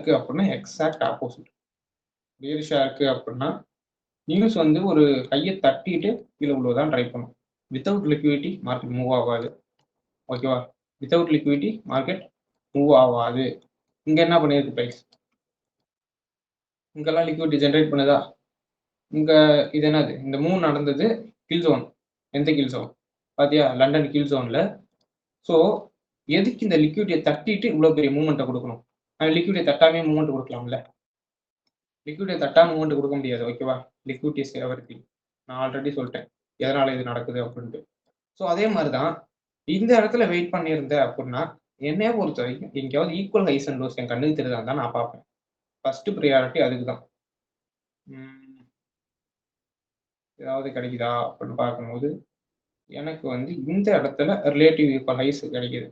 இருக்கு அப்படின்னா exact opposite. பேரிஷா இருக்கு அப்படின்னா நியூஸ் வந்து ஒரு ஹையை தட்டிட்டு கீழே விழுவதான் ட்ரை பண்ணும். வித்தவுட் லிக்விடிட்டி மார்க்கெட் மூவ் ஆகாது. ஓகேவா? வித்தவுட் லிக்விடிட்டி மார்க்கெட் மூவ் ஆகாது. இங்க என்ன பண்ணிருக்கு பிரைஸ்? இங்கெல்லாம் லிக்விடிட்டி ஜென்ரேட் பண்ணுதா? இங்க இது என்னது? இந்த மூவ் நடந்தது கில் ஜோன். எந்த கில் ஜோன்? பாத்தியா? லண்டன் கில் ஜோன்ல. ஸோ எதுக்கு இந்த லிக்விடிட்டியை தட்டிட்டு இவ்வளோ பெரிய மூவ்மெண்ட்டை கொடுக்கணும்? லிக்விடிட்டியை தட்டாமே மூவ்மெண்ட் கொடுக்கலாம்ல. லிக்விடிட்டியை தட்டாம மூவ்மெண்ட் கொடுக்க முடியாது. ஓகேவா? Liquidity is everything. நான் ஆல்ரெடி சொல்லிட்டேன் எதனால இது நடக்குது அப்படின்ட்டு. ஸோ அதே மாதிரி தான் இந்த இடத்துல வெயிட் பண்ணியிருந்தேன் அப்படின்னா என்னைய பொறுத்த வரைக்கும் எங்கேயாவது ஈக்குவல் ஹைஸ் அண்ட் லோஸ் என் கண்ணுக்கு தெரியுதான் தான் நான் பார்ப்பேன். ஃபர்ஸ்ட் ப்ரியாரிட்டி அதுக்கு தான். ஏதாவது கிடைக்குதா அப்படின்னு பார்க்கும்போது எனக்கு வந்து இந்த இடத்துல ரிலேட்டிவ் ஈக்குவல் ஹைஸ் கிடைக்குது.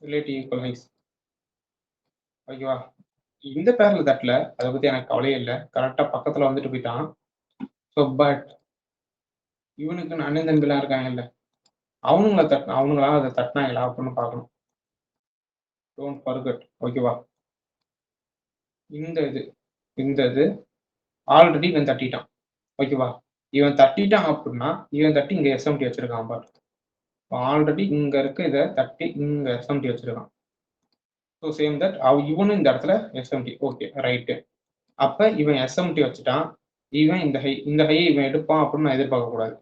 Relative equal highs. ஓகேவா? இந்த பேர்ல தட்டல, அதை பத்தி எனக்கு கவலையே இல்லை. கரெக்டா பக்கத்துல வந்துட்டு போயிட்டான். ஸோ பட் இவனுக்கு அண்ணன் தம்பிலாம் இருக்காங்கல்ல, அவனுங்களால அதை தட்டினாங்களா அப்படின்னு பார்க்கணும். Don't forget. ஓகேவா? இந்த இது ஆல்ரெடி இவன் தட்டிட்டான். ஓகேவா? இவன் தட்டிட்டான் அப்படின்னா இவன் தட்டி இங்க எஸ்எம்டி வச்சிருக்கான் பாரு. ஆல்ரெடி இங்க இருக்க இதை தட்டி இங்க எஸ்எம்டி வச்சிருக்கான். ஸோ சேம் தட் இவனும் இந்த இடத்துல எஸ்எம்டி. Okay right. அப்ப இவன் எஸ்எம்டி வச்சுட்டான். இவன் இந்த ஹையை இவன் எடுப்பான் அப்படின்னு நான் எதிர்பார்க்க கூடாது.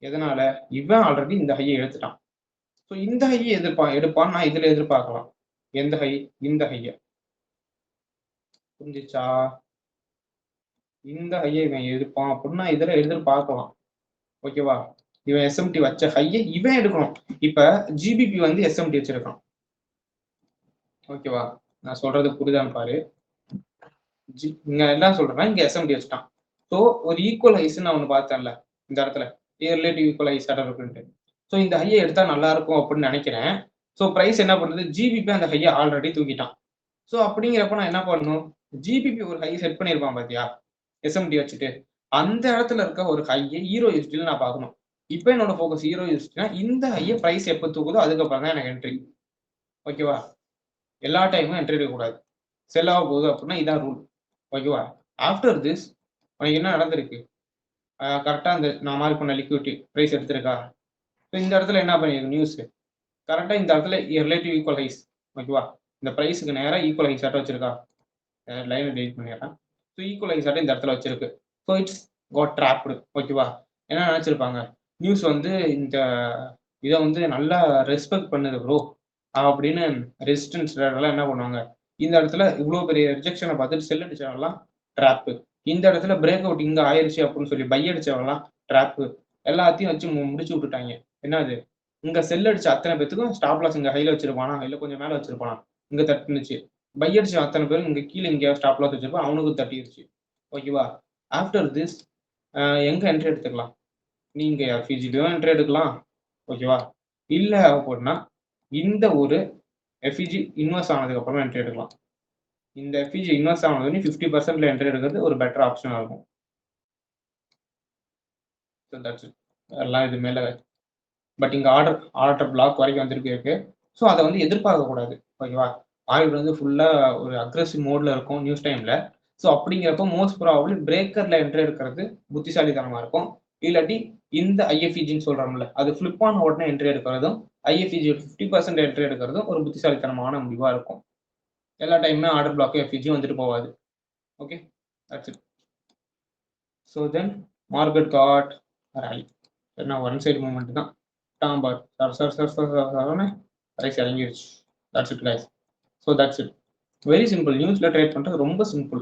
எதனால? இவன் ஆல்ரெடி இந்த ஹையை எடுத்துட்டான். ஸோ இந்த ஹையை எடுப்பான் நான் இதுல எதிர்பார்க்கலாம். எந்த ஹை? இந்த ஹையை. புரிஞ்சிச்சா? இந்த ஹையை இவன் எடுப்பான் அப்படின்னா இதுல எதிர்பார்க்கலாம். ஓகேவா? இவன் எஸ்எம்டி வச்ச ஹையை இவன் எடுக்கணும். இப்ப ஜிபிபி வந்து எஸ்எம்டி வச்சிருக்கான். ஓகேவா? நான் சொல்றது புரியுதான்னு பாரு. இங்க என்ன சொல்றேன்னா இங்க எஸ்எம்டி வச்சுட்டான். ஸோ ஒரு ஈக்குவல் ஹைஸ் நான் ஒன்று பார்த்தேன்ல இந்த இடத்துல ரிலேட்டிவ் ஈக்குவல் ஹைஸ் இருக்குன்ட்டு. ஸோ இந்த ஹையை எடுத்தா நல்லா இருக்கும் அப்படின்னு நினைக்கிறேன். ஸோ பிரைஸ் என்ன பண்ணுது? ஜிபிபி அந்த ஹையை ஆல்ரெடி தூக்கிட்டான். ஸோ அப்படிங்கிறப்ப நான் என்ன பண்ணணும்? ஜிபிபி ஒரு ஹை செட் பண்ணியிருப்பான் பாத்தியா எஸ்எம்டி வச்சுட்டு, அந்த இடத்துல இருக்க ஒரு ஹையை ஹீரோ யூஸ்டில நான் பார்க்கணும். இப்போ என்னோட ஃபோக்கஸ் ஹீரோ யூஸ்டினா இந்த ஹையை பிரைஸ் எப்போ தூக்குதோ அதுக்கப்புறம் தான் எனக்கு என்ட்ரி. ஓகேவா? எல்லா டைமும் என்ட்ரி எடுக்கக்கூடாது. செல் ஆக போகுது அப்படின்னா இதான் ரூல். ஓகேவா? ஆஃப்டர் திஸ் உனக்கு என்ன நடந்திருக்கு? கரெக்டாக அந்த நான் மார்க் பண்ண லிக்விடிட்டி ப்ரைஸ் எடுத்திருக்கா? ஸோ இந்த இடத்துல என்ன பண்ணியிருக்கு நியூஸ்? கரெக்டாக இந்த இடத்துல ரிலேட்டிவ் ஈக்குவல் ஹைஸ். ஓகேவா? இந்த ப்ரைஸுக்கு நேராக ஈக்குவல் ஹைஸ் ஆட்ட வச்சிருக்கா? லைனை டெலிட் பண்ணிடுறேன். ஸோ ஈக்குவல் ஹைஸ் ஆட்ட இந்த இடத்துல வச்சிருக்கு. So it's got trapped. ஓகேவா? என்ன நினச்சிருப்பாங்க? நியூஸ் வந்து இந்த இதை வந்து நல்லா ரெஸ்பெக்ட் பண்ணுது ப்ரோ அப்படின்னு ரெசிஸ்டன்ஸ் எல்லாம் என்ன பண்ணுவாங்க? இந்த இடத்துல இவ்வளோ பெரிய ரிஜெக்ஷனை பார்த்துட்டு செல் அடிச்சவங்கலாம் ட்ராப்பு. இந்த இடத்துல பிரேக் அவுட் இங்கே ஆயிடுச்சு அப்படின்னு சொல்லி பை அடிச்சவங்கலாம் ட்ராப்பு. எல்லாத்தையும் வச்சு முடிச்சு விட்டுட்டாங்க. என்னது? இங்க செல் அடிச்ச அத்தனை பேத்துக்கும் ஸ்டாப் லாஸ் இங்க ஹைல வச்சிருப்பானா இல்ல கொஞ்சம் மேல வச்சிருப்பானா? இங்க தட்டுனுச்சு. பை அடிச்ச அத்தனை பேரும் இங்க கீழே இங்க ஸ்டாப் லாஸ் வச்சிருப்பான், அவனுக்கு தட்டிடுச்சு. ஓகேவா? ஆஃப்டர் திஸ் எங்க என்ட்ரி எடுத்துக்கலாம்? நீங்க எஃப்இஜிலையும் என்ட்ரி எடுக்கலாம். ஓகேவா? இல்ல அப்படின்னா இந்த ஒரு எஃப்இஜி இன்வெஸ்ட் ஆனதுக்கு அப்புறமா என்ட்ரி எடுக்கலாம். இந்த எஃப்இஜி இன்வெஸ்ட் ஆனது 50% என்ட்ரி எடுக்கிறது ஒரு பெட்டர் ஆப்ஷனா இருக்கும். எல்லாம் இது மேல பட் இங்க ஆர்டர் பிளாக் வரைக்கும் வந்திருக்கு. ஸோ அதை வந்து எதிர்பார்க்க கூடாது. ஓகேவா? ஆயில் வந்து ஃபுல்லா ஒரு அக்ரெசிவ் மோட்ல இருக்கும் நியூஸ் டைம்ல. ஸோ அப்படிங்கிறப்ப மோஸ்ட் ப்ராபபிளி பிரேக்கர்ல என்ட்ரி எடுக்கிறது புத்திசாலித்தனமா இருக்கும். இல்லாட்டி இந்த ஐஎஃப்இஜின்னு சொல்றோம்ல அது ஃபிளிப் ஆன உடனே என்ட்ரி எடுக்கிறதும் ஐஎஃப்இஜி 50% என்ட்ரி எடுக்கிறதும் ஒரு புத்திசாலித்தனமான முடிவா இருக்கும். எல்லா டைமுமே ஆர்டர் பிளாக் எஃப்இஜி வந்துட்டு போகாது. Okay, that's it. So then market got rally. என்ன ஒன் சைடு மூவ்மெண்ட் தான். டாம்பார் ரைஸ் இறங்கிருச்சு. That's it guys. So that's it. Very simple. நியூஸ்ல ட்ரேட் பண்றது ரொம்ப சிம்பிள்.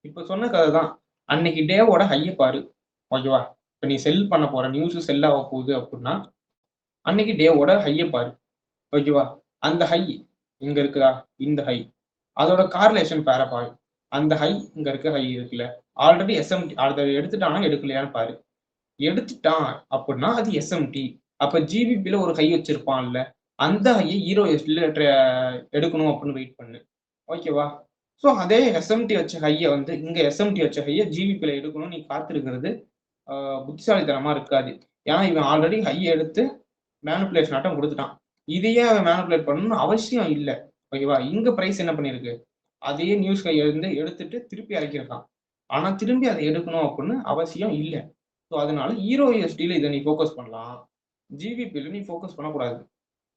இப்போ சொன்ன கதை தான். அன்னைக்கு டேவோட ஹையை பாரு. ஓகேவா? இப்போ நீ செல் பண்ண போற நியூஸ் செல் ஆக போகுது அப்படின்னா அன்னைக்கு டேவோட ஹையை பாரு. ஓகேவா? அந்த ஹை இங்க இருக்குதா? இந்த ஹை அதோட கார்லேஷன் பேர பாரு. அந்த ஹை இங்க இருக்க ஹை இருக்குல்ல ஆல்ரெடி எஸ்எம்டி அதை எடுத்துட்டானா எடுக்கலையான்னு பாரு. எடுத்துட்டான் அப்படின்னா அது எஸ்எம்டி. அப்ப ஜிபிபில ஒரு ஹை வச்சிருப்பான்ல அந்த ஹையை ஹீரோ எஸ்டில எடுக்கணும் அப்படின்னு வெயிட் பண்ணு. ஓகேவா? ஸோ அதே எஸ்எம்டி வச்ச ஹையை வந்து இங்க எஸ்எம்டி வச்ச ஹையை ஜிபிபில எடுக்கணும் நீ காத்திருக்கிறது புத்திசாலித்தனமா இருக்காது. ஏன்னா இவன் ஆல்ரெடி ஹையை எடுத்து மேனுப்புலேஷன் ஆட்டம் கொடுத்துட்டான். இதையே அவன் மேனுப்புலேட் பண்ணணும்னு அவசியம் இல்லை. ஓகேவா? இங்க பிரைஸ் என்ன பண்ணியிருக்கு? அதே நியூஸ் ஹை இருந்து எடுத்துட்டு திருப்பி இறக்கியிருக்கான். ஆனா திரும்பி அத எடுக்கணும் அப்படின்னு அவசியம் இல்ல. ஸோ அதனால ஈரோ யூஎஸ்டில இத நீ ஃபோக்கஸ் பண்ணலாம். ஜிபிபில நீ ஃபோக்கஸ் பண்ணக்கூடாது.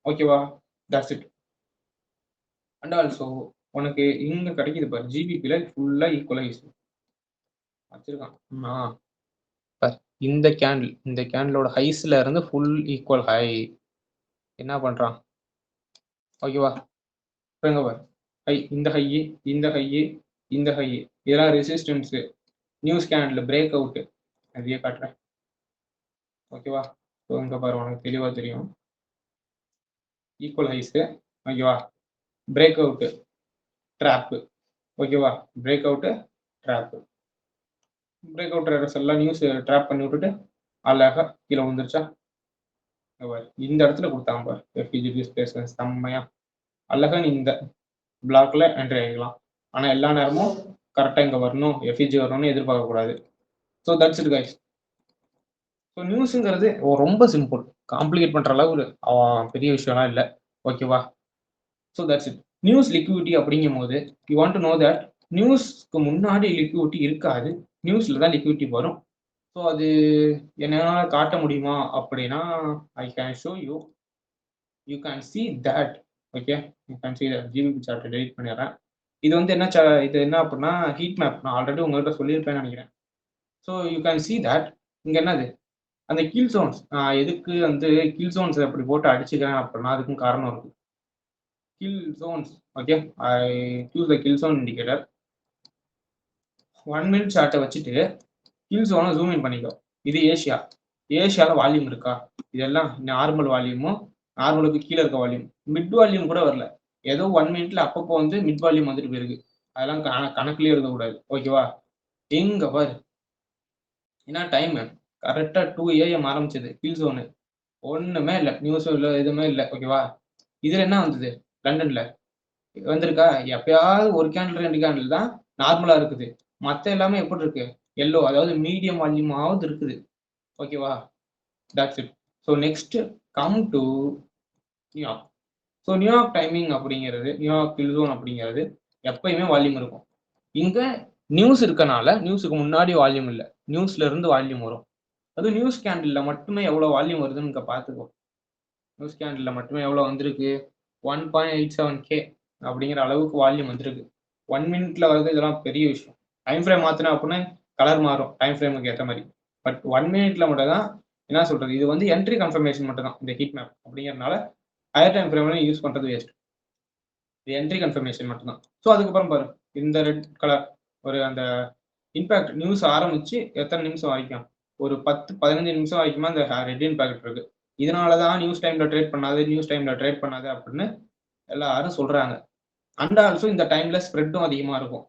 ஓகேவா? That's it. அண்ட் ஆல்சோ உனக்கு இங்க கிடைக்குது பாரு. ஜிபிபில ஃபுல்லா ஈக்குவலைஸ் வச்சிருக்கான். ஆ பார். இந்த கேண்டிலோட ஹைஸ்ல இருந்து ஃபுல் ஈக்குவல் ஹை. என்ன பண்றான்? ஓகேவா? இப்ப இங்க பாரு. ஹை, இந்த ஹையி, இந்த ஹையி, இந்த ஹையி. இதெல்லாம் resistance. News candle break out. அதையே காட்டுறேன். ஓகேவா? ஸோ இங்க பாரு உனக்கு தெளிவா தெரியும். Equal highs. ஓகேவா? Break out drop. ஓகேவா? Break out drop. Break out traders எல்லாம் நியூஸ் ட்ராப் பண்ணி விட்டுட்டு அழகா கீழே வந்துருச்சா? இந்த இடத்துல கொடுத்தாங்க பாரு. எஃப்இஜிபி ஸ்பேஸ் செம்மையா அழகா நீ இந்த பிளாக்ல என்ட்ரி ஆகிக்கலாம். ஆனா எல்லா நேரமும் கரெக்டா இங்க வரணும், எஃப்இஜி வரணும்னு எதிர்பார்க்க கூடாது. So that's it guys. So நியூஸுங்கிறது ரொம்ப சிம்பிள். காம்ப்ளிகேட் பண்ற அளவு பெரிய விஷயம்லாம் இல்லை. ஓகேவா? So that's it. News liquidity அப்படிங்கும்போது you want to know that நியூஸ்க்கு முன்னாடி லிக்விடிட்டி இருக்காது. நியூஸ்ல தான் லிக்விடிட்டி வரும். ஸோ அது என்னால காட்ட முடியுமா அப்படின்னா I can show you. You can see that. Okay, you can see that. GBP சார்ட்டை டெலிட் பண்ணிடுறேன். இது வந்து இது என்ன அப்படின்னா ஹீட் மேப். நான் ஆல்ரெடி உங்கள்கிட்ட சொல்லியிருப்பேன்னு நினைக்கிறேன். So you can see that. இங்க என்னது அந்த கீல் ஜோன்ஸ். எதுக்கு வந்து கீல் ஜோன்ஸ் அப்படி போட்டு அடிச்சுக்கிறேன் அப்படின்னா அதுக்கும் காரணம் இருக்கு. Kill zones. Okay, I choose the kill zone indicator. 1 minute சார்ட்டை வச்சுட்டு கில் ஜோனை ஜூம் இன் பண்ணிக்கோ. இது ஏஷியா. ஏஷியாவில் வால்யூம் இருக்கா? இதெல்லாம் நார்மல் வால்யூமும் நார்மலுக்கு கீழே இருக்க வால்யூம். மிட் வால்யூம் கூட வரல. ஏதோ 1 மினிட்ல அப்பப்போ வந்து மிட் வால்யூம் வந்துட்டு போயிருக்கு. அதெல்லாம் கணக்குலயே இருக்கக்கூடாது. ஓகேவா? எங்க பாரு என்ன டைம் கரெக்டாக 2 AM ஆரம்பிச்சது கில் ஜோனு. ஒன்றுமே இல்லை, நியூஸும் இல்லை, எதுவுமே இல்லை. ஓகேவா? இதில் என்ன வந்தது? லண்டன்ல வந்திருக்கா? எப்பயாவது ஒரு கேண்டில் 2 கேண்டில் தான் நார்மலா இருக்குது. மத்த எல்லாமே எப்படி இருக்கு? எல்லோ, அதாவது மீடியம் வால்யூமாவது இருக்குது. ஓகேவா? That's it. So next come to New York. So New York timing அப்படிங்கிறது, நியூயார்க் கில் ஜோன் அப்படிங்கிறது எப்பயுமே வால்யூம் இருக்கும். இங்க நியூஸ் இருக்கனால நியூஸுக்கு முன்னாடி வால்யூம் இல்லை, நியூஸ்ல இருந்து வால்யூம் வரும். அது நியூஸ் கேண்டில்ல மட்டுமே எவ்வளவு வால்யூம் வருதுன்னு பார்த்துக்கோ. நியூஸ் கேண்டில்ல மட்டுமே எவ்வளவு வந்திருக்கு? 1.87K அப்படிங்கிற அளவுக்கு வால்யூம் வந்திருக்கு. 1 மினிட்ல வருது. இதெல்லாம் பெரிய விஷயம். டைம் ஃப்ரேம் மாத்தினா அப்படின்னா கலர் மாறும் டைம் ஃப்ரேமுக்கு ஏற்ற மாதிரி. பட் 1 மினிட்ல மட்டும் தான் என்ன சொல்றது, இது வந்து என்ட்ரி கன்ஃபர்மேஷன் மட்டும் தான் இந்த ஹீட் மேப் அப்படிங்கிறதுனால ஹையர் டைம் ஃப்ரேம்ல யூஸ் பண்றது வேஸ்ட். இது என்ட்ரி கன்ஃபர்மேஷன் மட்டும் தான். ஸோ அதுக்கப்புறம் பாரு, இந்த ரெட் கலர் ஒரு அந்த இம்பாக்ட் நியூஸ் ஆரம்பிச்சு எத்தனை நிமிஷம் வரைக்கும்? ஒரு 10-15 நிமிஷம் வரைக்குமா அந்த ரெட் இம்பாக்ட் இருக்கு. இதனாலதான் நியூஸ் டைம்ல ட்ரேட் பண்ணாது அப்படின்னு எல்லாரும் சொல்றாங்க. அண்ட் ஆல்சோ இந்த டைம்ல ஸ்ப்ரெட்டும் அதிகமா இருக்கும்.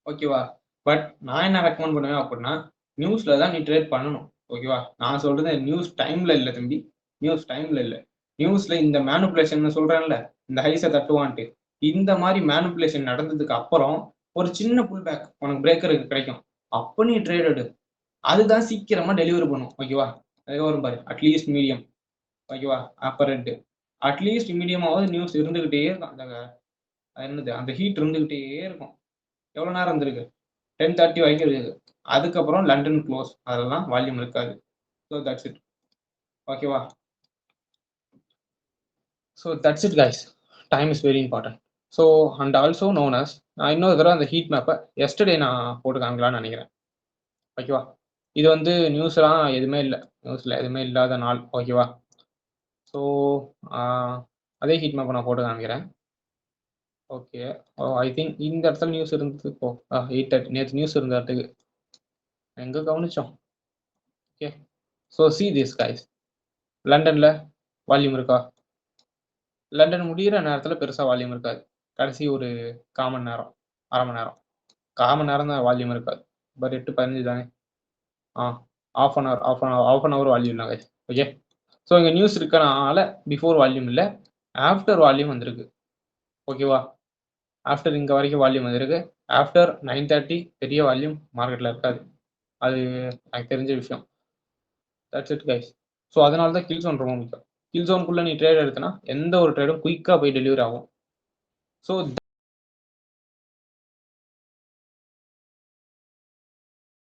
ஓகேவா? பட் நான் என்ன ரெக்கமெண்ட் பண்ணுவேன் அப்படின்னா நியூஸ்ல தான் நீ ட்ரேட் பண்ணணும். ஓகேவா? நான் சொல்றது நியூஸ் டைம்ல இல்ல தம்பி. நியூஸ் டைம்ல இல்ல. நியூஸ்ல இந்த மேனிபுலேஷன் சொல்றேன்ல, இந்த ஹைஸை தட்டுவான்ட்டு, இந்த மாதிரி மேனிபுலேஷன் நடந்ததுக்கு அப்புறம் ஒரு சின்ன புல் பேக் உனக்கு பிரேக்கருக்கு கிடைக்கும். அப்ப நீ ட்ரேட் எடு. அதுதான் சீக்கிரமா டெலிவரி பண்ணும். ஓகேவா? அதுக்கு வரும் பாரு, அட்லீஸ்ட் மீடியம். ஓகேவா? அப்பர் ரெட். அட்லீஸ்ட் மீடியமாவது நியூஸ் இருந்துகிட்டே இருக்கும். என்னது அந்த ஹீட் இருந்துகிட்டே இருக்கும். எவ்வளவு நேரம் இருந்திருக்கு? 10:30 வரைக்கும் இருக்குது. அதுக்கப்புறம் லண்டன் க்ளோஸ். அதெல்லாம் வால்யூம் இருக்காது. So that's it. ஓகேவா? So that's it guys. Time is very important. So and also known as, நான் இன்னொரு தடவை அந்த ஹீட் மேப்பை எஸ்டர்டே நான் போட்டு காமிக்கலாம்னு நினைக்கிறேன். ஓகேவா? இது வந்து நியூஸ்லாம் எதுவுமே இல்லை, நியூஸில் எதுவுமே இல்லாத நாள். ஓகேவா? ஸோ அதே ஹீட் மேப்பை நான் போட்டு காமிக்கிறேன். ஓகே, ஐ திங்க் இந்த இடத்துல நியூஸ் இருந்தது. இப்போ 8:30 நேற்று நியூஸ் இருந்த இடத்துக்கு எங்கே கவனிச்சோம்? Okay, so see this guys. லண்டனில் வால்யூம் இருக்கா? லண்டன் முடிகிற நேரத்தில் பெருசாக வால்யூம் இருக்காது. கடைசி ஒரு 1/4 மணி நேரம், அரை மணி நேரம், 1/4 மணி நேரம் தான் வால்யூம் இருக்காது. பட் 8:15 தானே. half an hour வால்யூம் தான் கைஸ். ஓகே, ஸோ இங்கே நியூஸ் இருக்கனால பிஃபோர் வால்யூம் இல்லை, ஆஃப்டர் வால்யூம் வந்திருக்கு. ஓகேவா? ஆஃப்டர் இங்கே வரைக்கும் வால்யூம் வந்திருக்கு. ஆஃப்டர் 9:30 பெரிய வால்யூம் மார்க்கெட்டில் இருக்காது. அது எனக்கு தெரிஞ்ச விஷயம். That's it guys. ஸோ அதனால தான் கில் ஜோன் ரொம்ப முக்கியம். கில் ஜோனுக்குள்ளே நீ ட்ரேட் எடுத்தனா எந்த ஒரு ட்ரேடும் குயிக்காக போய் டெலிவரி ஆகும். ஸோ